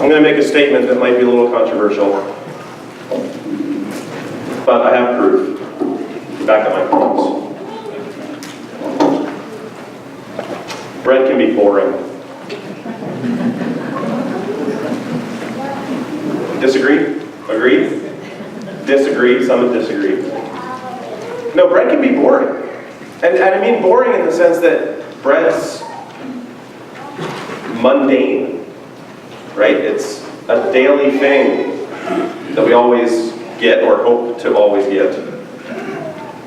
I'm going to make a statement that might be a little controversial, but I have proof to back up my claims. Bread can be boring. Disagree? Agreed? Disagree? Some would disagree. No, bread can be boring. And I mean boring in the sense that bread's mundane, right? It's a daily thing that we always get or hope to always get.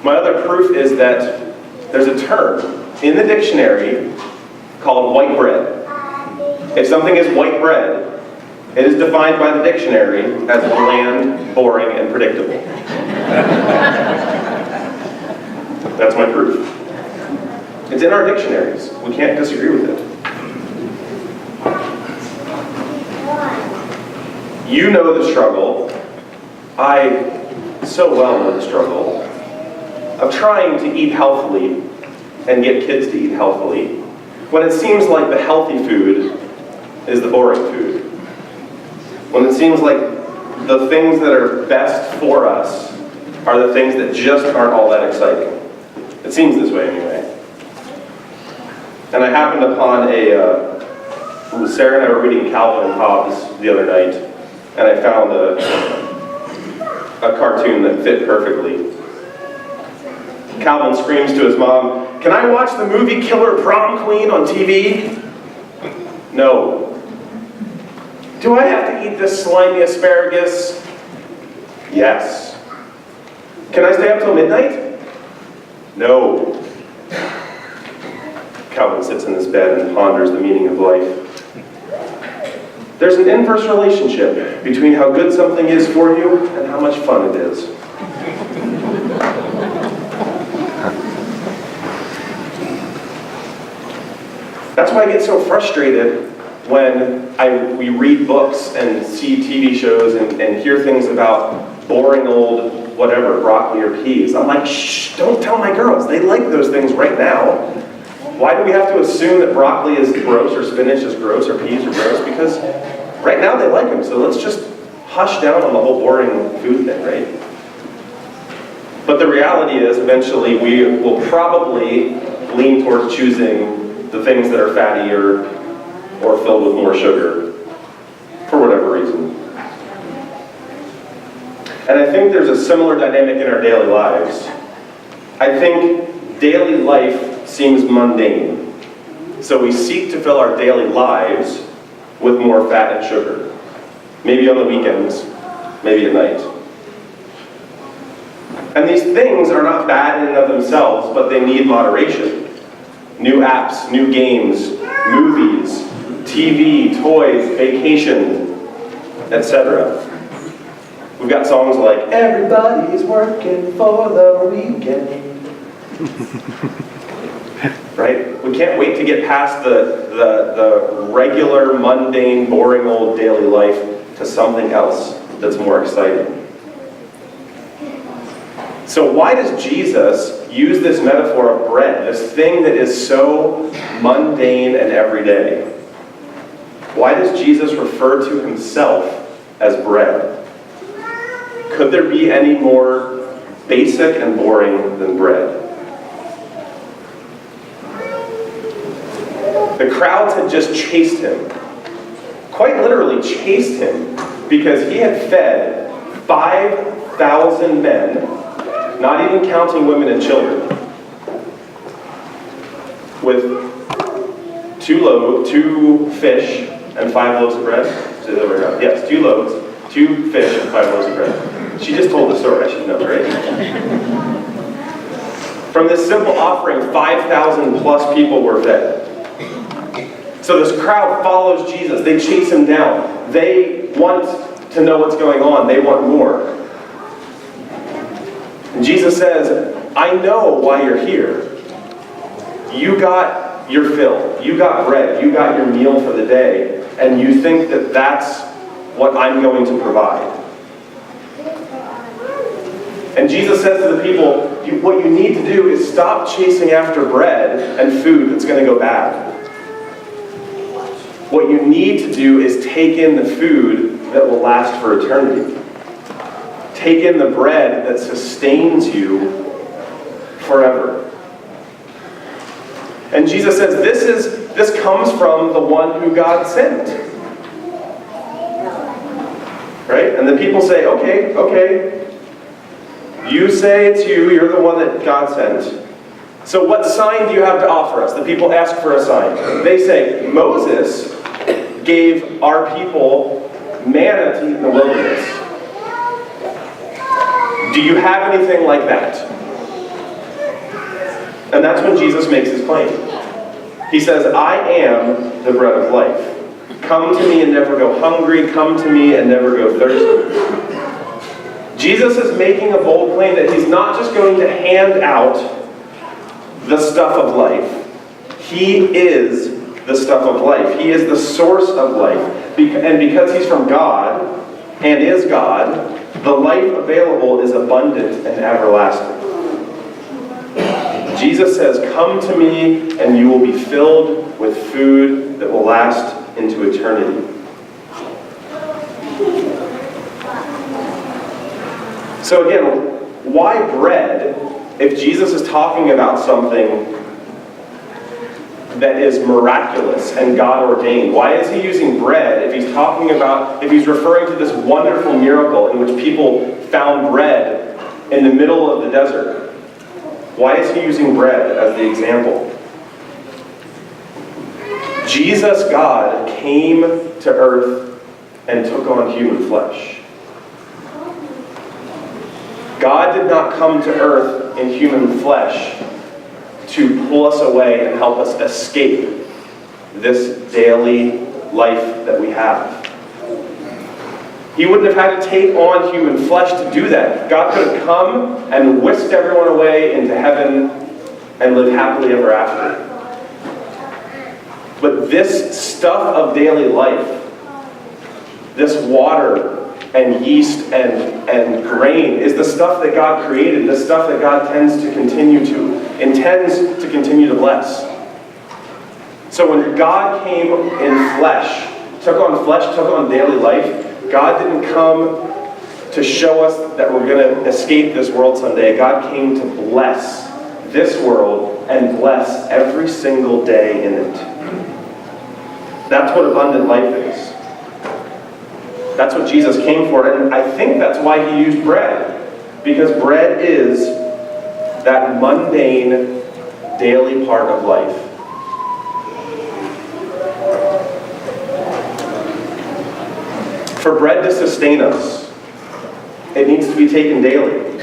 My other proof is that there's a term in the dictionary called white bread. If something is white bread, it is defined by the dictionary as bland, boring, and predictable. That's my proof. It's in our dictionaries. We can't disagree with it. You know the struggle. I so well know the struggle of trying to eat healthily and get kids to eat healthily when it seems like the healthy food is the boring food. When it seems like the things that are best for us are the things that just aren't all that exciting. It seems this way anyway. And I happened upon Sarah and I were reading Calvin and Hobbes the other night, and I found a cartoon that fit perfectly. Calvin screams to his mom, "Can I watch the movie Killer Prom Queen on TV?" "No." "Do I have to eat this slimy asparagus?" "Yes." "Can I stay up till midnight?" "No." Calvin sits in his bed and ponders the meaning of life. There's an inverse relationship between how good something is for you and how much fun it is. That's why I get so frustrated when we read books and see TV shows and hear things about boring old whatever, broccoli or peas. I'm like, shh, don't tell my girls. They like those things right now. Why do we have to assume that broccoli is gross or spinach is gross or peas are gross? Because right now they like them, so let's just hush down on the whole boring food thing, right? But the reality is, eventually we will probably lean towards choosing the things that are fatty or filled with more sugar, for whatever reason. And I think there's a similar dynamic in our daily lives. I think daily life seems mundane, so we seek to fill our daily lives with more fat and sugar. Maybe on the weekends, maybe at night. And these things are not bad in and of themselves, but they need moderation. New apps, new games, movies, TV, toys, vacation, etc. We've got songs like, "Everybody's working for the weekend." Right? We can't wait to get past the regular, mundane, boring old daily life to something else that's more exciting. So why does Jesus use this metaphor of bread, this thing that is so mundane and everyday? Why does Jesus refer to himself as bread? Could there be any more basic and boring than bread? The crowds had just chased him, quite literally chased him, because he had fed 5,000 men, not even counting women and children, with 2 fish and 5 loaves of bread. Yes, 2 loaves, 2 fish and 5 loaves of bread. She just told the story, I should know, right? From this simple offering, 5,000 plus people were fed. So this crowd follows Jesus. They chase him down. They want to know what's going on. They want more. And Jesus says, "I know why you're here. You got your fill. You got bread. You got your meal for the day. And you think that that's what I'm going to provide." And Jesus says to the people, what you need to do is stop chasing after bread and food that's going to go bad. What you need to do is take in the food that will last for eternity. Take in the bread that sustains you forever. And Jesus says, this comes from the one who God sent. Right? And the people say, okay. You say it's you, you're the one that God sent. So what sign do you have to offer us? The people ask for a sign. They say, Moses gave our people manna to eat in the wilderness. Do you have anything like that? And that's when Jesus makes his claim. He says, I am the bread of life. Come to me and never go hungry. Come to me and never go thirsty. Jesus is making a bold claim that he's not just going to hand out the stuff of life. He is the stuff of life. He is the source of life. And because he's from God and is God, the life available is abundant and everlasting. Jesus says, come to me and you will be filled with food that will last into eternity. So again, why bread if Jesus is talking about something that is miraculous and God ordained? Why is he using bread if he's referring to this wonderful miracle in which people found bread in the middle of the desert? Why is he using bread as the example? Jesus, God, came to earth and took on human flesh. God did not come to earth in human flesh to pull us away and help us escape this daily life that we have. He wouldn't have had to take on human flesh to do that. God could have come and whisked everyone away into heaven and lived happily ever after. But this stuff of daily life, this water and yeast and grain, is the stuff that God created, the stuff that God intends to continue to bless. So when God came in flesh, took on daily life, God didn't come to show us that we're going to escape this world someday. God came to bless this world and bless every single day in it. That's what abundant life is. That's what Jesus came for, and I think that's why he used bread. Because bread is that mundane, daily part of life. For bread to sustain us, it needs to be taken daily.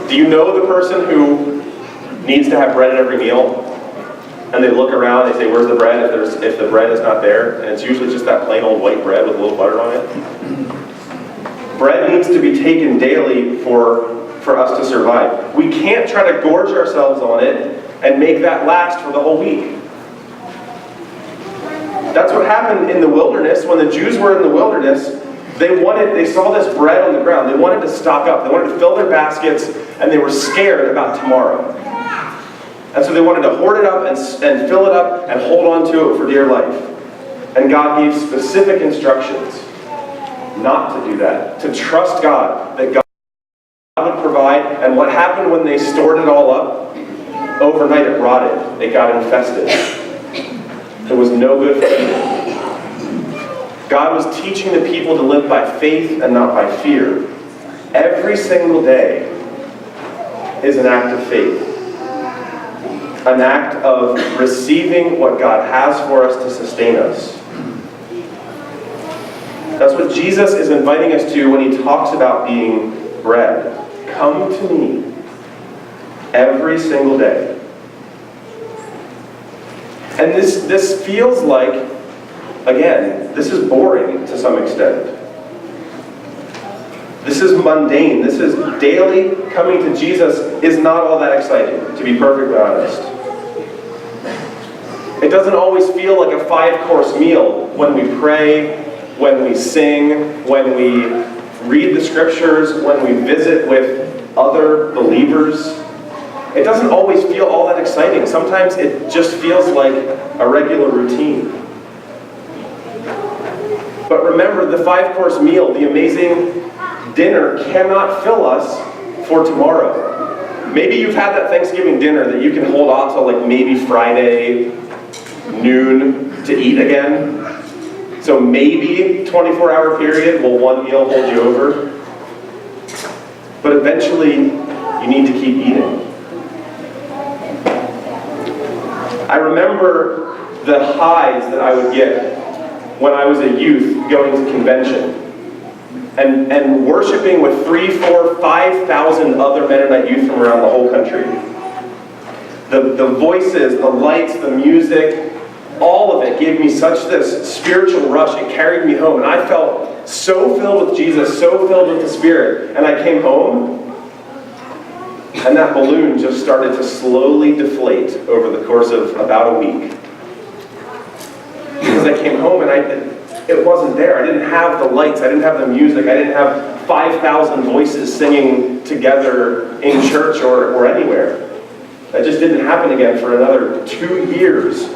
Do you know the person who needs to have bread at every meal? And they look around, they say, where's the bread? If the bread is not there, and it's usually just that plain old white bread with a little butter on it. Bread needs to be taken daily for us to survive. We can't try to gorge ourselves on it and make that last for the whole week. That's what happened in the wilderness. When the Jews were in the wilderness, they saw this bread on the ground. They wanted to stock up. They wanted to fill their baskets, and they were scared about tomorrow. And so they wanted to hoard it up and fill it up and hold on to it for dear life. And God gave specific instructions not to do that, to trust God, that God would provide. And what happened when they stored it all up? Overnight it rotted. It got infested. It was no good for eating. God was teaching the people to live by faith and not by fear. Every single day is an act of faith. An act of receiving what God has for us to sustain us. That's what Jesus is inviting us to when he talks about being bread. Come to me every single day. And this feels like, again, this is boring to some extent. This is mundane. This is daily. Coming to Jesus is not all that exciting, to be perfectly honest. It doesn't always feel like a 5-course meal when we pray, when we sing, when we read the scriptures, when we visit with other believers. It doesn't always feel all that exciting. Sometimes it just feels like a regular routine. But remember, the 5-course meal, the amazing dinner, cannot fill us for tomorrow. Maybe you've had that Thanksgiving dinner that you can hold on till like maybe Friday noon to eat again. So maybe 24-hour period will one meal hold you over. But eventually, you need to keep eating. I remember the highs that I would get when I was a youth going to convention and worshiping with 3,000, 4,000, 5,000 other Mennonite youth from around the whole country. The voices, the lights, the music, all of it gave me such this spiritual rush. It carried me home, and I felt so filled with Jesus, so filled with the Spirit. And I came home, and that balloon just started to slowly deflate over the course of about a week. Because I came home and it wasn't there. I didn't have the lights, I didn't have the music, I didn't have 5,000 voices singing together in church or anywhere. That just didn't happen again for another 2 years.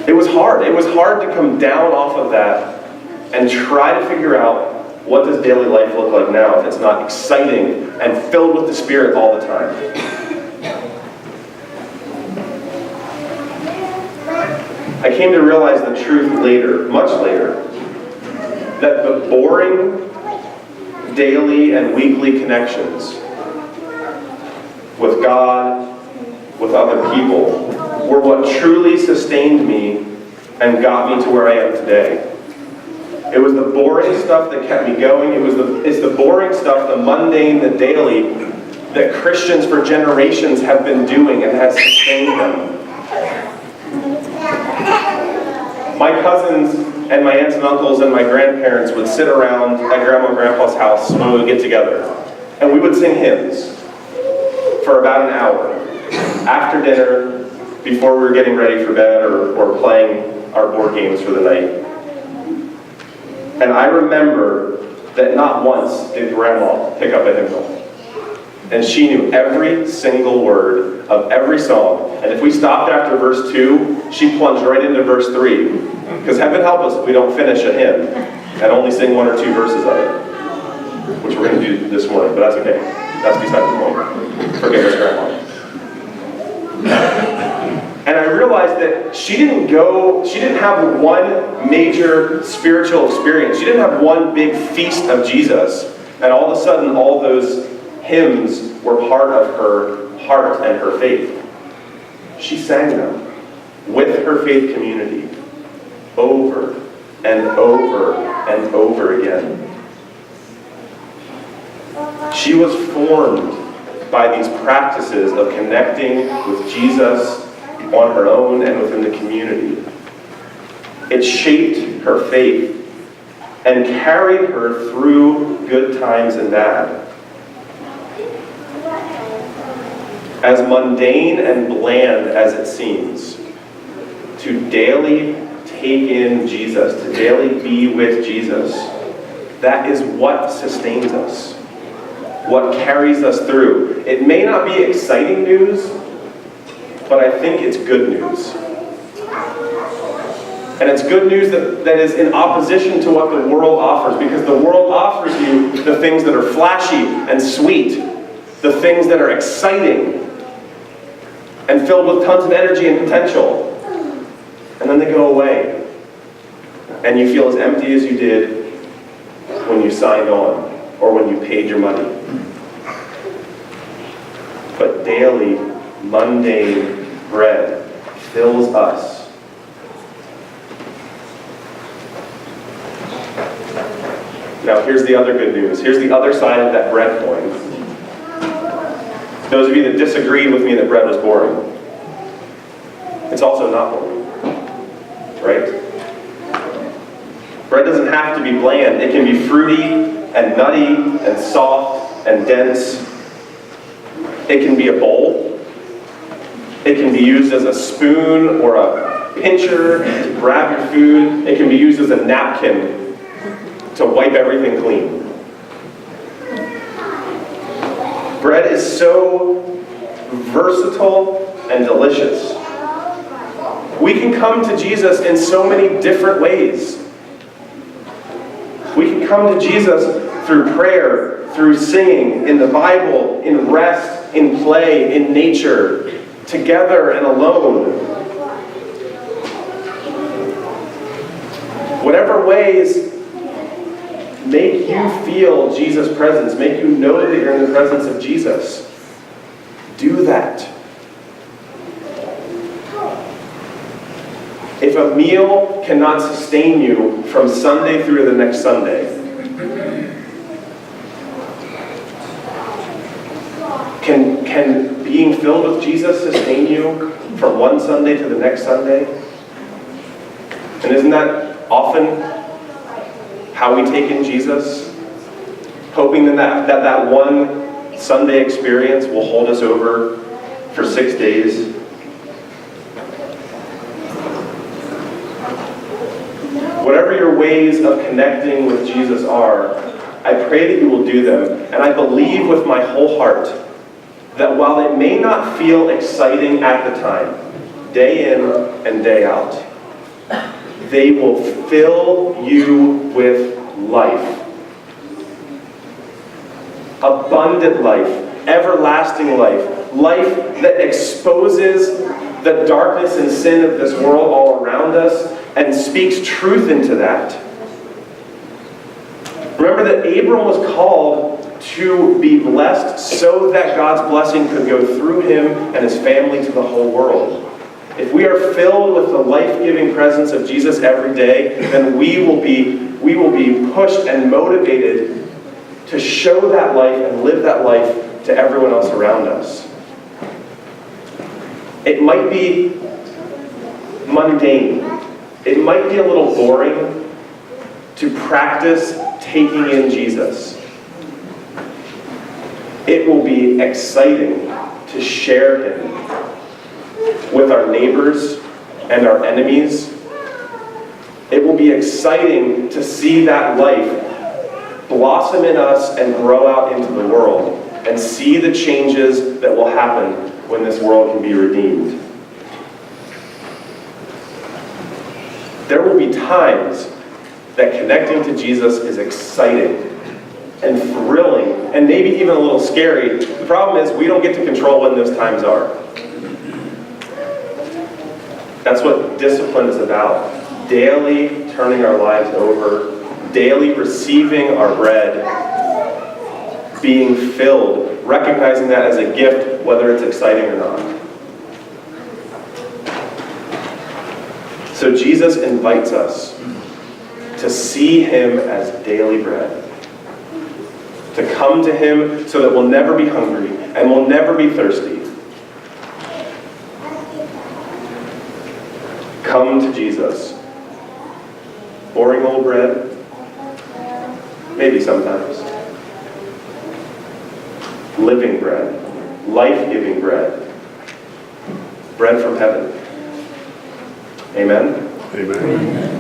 It was hard. It was hard to come down off of that and try to figure out, what does daily life look like now if it's not exciting and filled with the Spirit all the time? I came to realize the truth later, much later, that the boring daily and weekly connections with God, with other people, were what truly sustained me and got me to where I am today. It was the boring stuff that kept me going. It's the boring stuff, the mundane, the daily, that Christians for generations have been doing and has sustained them. My cousins and my aunts and uncles and my grandparents would sit around at Grandma and Grandpa's house when we would get together. And we would sing hymns for about an hour after dinner, before we were getting ready for bed or playing our board games for the night. And I remember that not once did Grandma pick up a hymnal. And she knew every single word of every song. And if we stopped after verse 2, she plunged right into verse 3. Because heaven help us if we don't finish a hymn and only sing 1 or 2 verses of it. Which we're going to do this morning, but that's okay. That's beside the point. Forgive us, Grandma. And I realized that she didn't have one major spiritual experience. She didn't have one big feast of Jesus. And all of a sudden, all those hymns were part of her heart and her faith. She sang them with her faith community over and over and over again. She was formed by these practices of connecting with Jesus on her own and within the community. It shaped her faith and carried her through good times and bad. As mundane and bland as it seems, to daily take in Jesus, to daily be with Jesus, that is what sustains us, what carries us through. It may not be exciting news, but I think it's good news. And it's good news that is in opposition to what the world offers, because the world offers you the things that are flashy and sweet, the things that are exciting and filled with tons of energy and potential. And then they go away. And you feel as empty as you did when you signed on or when you paid your money. But daily, mundane bread fills us. Now here's the other good news. Here's the other side of that bread coin. Those of you that disagreed with me that bread was boring, it's also not boring, right? Bread doesn't have to be bland. It can be fruity and nutty and soft and dense. It can be a bowl. It can be used as a spoon or a pincher to grab your food. It can be used as a napkin to wipe everything clean. Bread is so versatile and delicious. We can come to Jesus in so many different ways. We can come to Jesus through prayer, through singing, in the Bible, in rest, in play, in nature, together and alone. Whatever ways make you feel Jesus' presence, make you know that you're in the presence of Jesus, do that. If a meal cannot sustain you from Sunday through to the next Sunday, can being filled with Jesus sustain you from one Sunday to the next Sunday? And isn't that often how we take in Jesus? Hoping that one Sunday experience will hold us over for 6 days. Whatever your ways of connecting with Jesus are, I pray that you will do them. And I believe with my whole heart that while it may not feel exciting at the time, day in and day out, they will fill you with life. Abundant life, everlasting life, life that exposes the darkness and sin of this world all around us and speaks truth into that. Remember that Abram was called to be blessed so that God's blessing could go through him and his family to the whole world. If we are filled with the life-giving presence of Jesus every day, then we will be pushed and motivated to show that life and live that life to everyone else around us. It might be mundane. It might be a little boring to practice taking in Jesus. It will be exciting to share him with our neighbors and our enemies. It will be exciting to see that life blossom in us and grow out into the world and see the changes that will happen when this world can be redeemed. There will be times that connecting to Jesus is exciting and thrilling and maybe even a little scary. The problem is we don't get to control when those times are. That's what discipline is about. Daily turning our lives over, daily receiving our bread, being filled, recognizing that as a gift, whether it's exciting or not. So Jesus invites us to see him as daily bread. To come to him so that we'll never be hungry and we'll never be thirsty. Come to Jesus. Boring old bread? Maybe sometimes. Living bread. Life-giving bread. Bread from heaven. Amen? Amen.